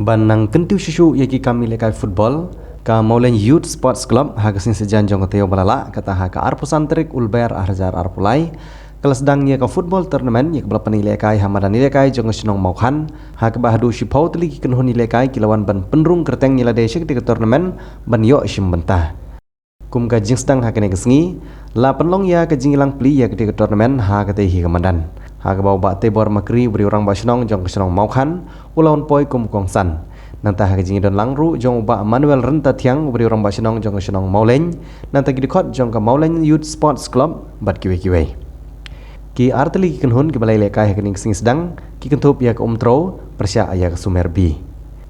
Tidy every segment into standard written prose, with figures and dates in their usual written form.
Banang kentiu susu yaki kami lekai football ka Maulen Youth Sports Club ha kesin sejan jong keteo balala kata ha ka arpusan terik ulber arjar arpulai kelas sedang ye ka football tournament ye kebala penilai kai hamadan nilai kai jong senong maukan ha ke bahadu shipau teli kenhun nilai kai kilawan ban penrung kerteng nilai desik di tournament ban yo sim bentah kum ka jing sedang ha kene kesngi la penlong ya ke jingilang pli ya ke tournament ha ke hi kamadan ha ke bau ba te bor makri beri orang basenong jong senong maukan ulawan poi kum kongsan nanta ha ke jingi don langru jong ba Manuel Renta Tiang beri orang basenong jong senong Maulen nanta ki dikot jong ka Maulen Youth Sports Club bat kiwe ki arteli ki kenhun ki balai lekai ha kening sing sedang ki kentup ya ke umtro persya ya ke Sumerbi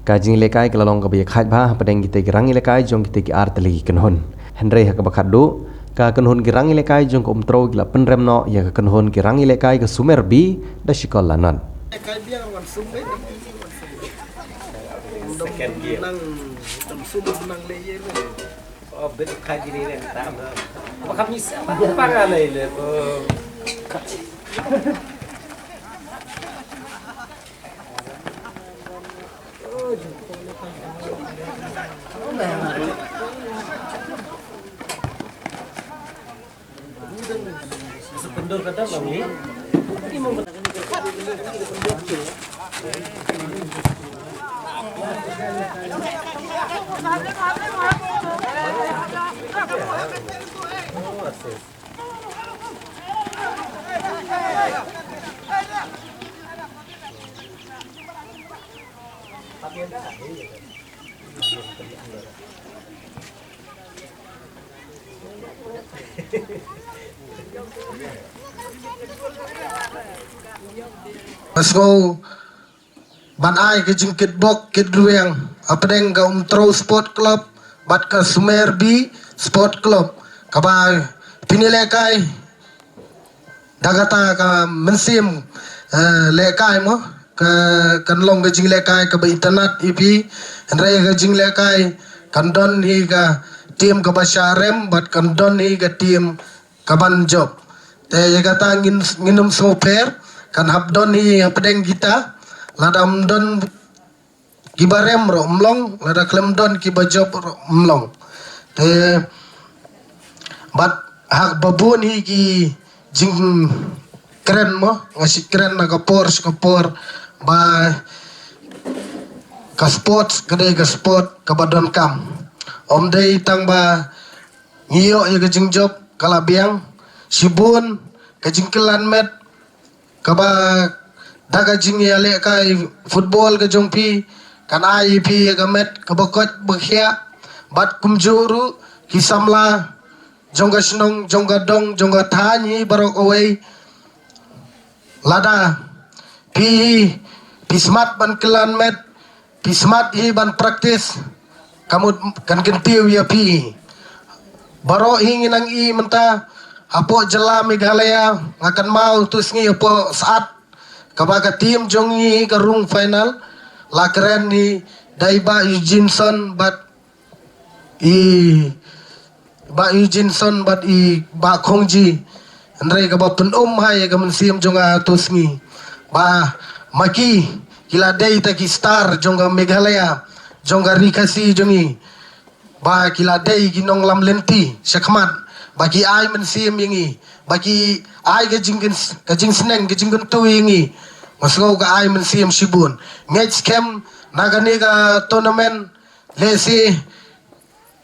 ka jingi lekai ke lalong ka bi khat ba padeng ki te rangi lekai jong ki te ki arteli ki kenhun Henry ha ke bakadu ka kenhun ki rangi lekai jong ke umtro gila penremno ya ke kenhun ki rangi lekai ke Sumerbi da sikol lanon lekai biang wan sumbe second gear nang sumbe nang leye oh bet khai di ne tam apa kami apa le Sependor kata kami ini mau So ban ai ke jingkit bok kit ruang apdeng ga umtro sport club bat ka Sumerbi sport club kaba pinilekai dagata ka mensim lekai mo ka kanlong ga jing lekai ka ba internet ipi ndray ga jing lekai kandon hi ga tim ka basharem bat kandon hi ga tim kaban job te yagata nginum soper kan habdon hi apdeng kita ladam don kibarem ro mlong lada klemdon kibajob ro mlong te bat hak babun hi ki jing keren mo ngasi keren na kapor ba ka sports kade ka sport kabadon kam om dei tang ba ngiyo ya ka jing job kalabiang sibun ka jing kelan met kaba daga jingi ale kai football ke jongpi kan ai pi ga met ka bakot bakhia bat kumjuru kisamla jongga snong jongga dong jongga thani barok away lada pi smart ban kelan met pi smart hi ban practice kamu kan kentiu ya pi baro ingin ang i menta apo jela Meghalaya akan mau terus ngi apo saat kabaga tim jongi karung final la keren ni Daiba Eugene bat i ba Khongji andre ka ba penom hai ka mensim jonga tusngi ba maki kila dei ta ki star jonga Meghalaya jonga rikasi jongi ba kila dei ginong lam lenti syakmat bagi ai mensim yangi bagi ai ke jing seneng ke jing tu yangi masgo ka ai mensim sibun match camp nagani ka tournament lesi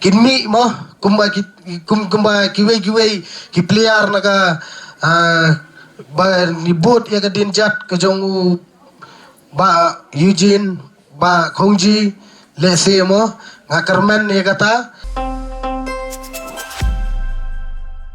kinmi mo kumba kiwe ki player naga ba nibut ya ka dinjat ke jong ba Eugene ba Khongji lesi mo ngakarmen ya kata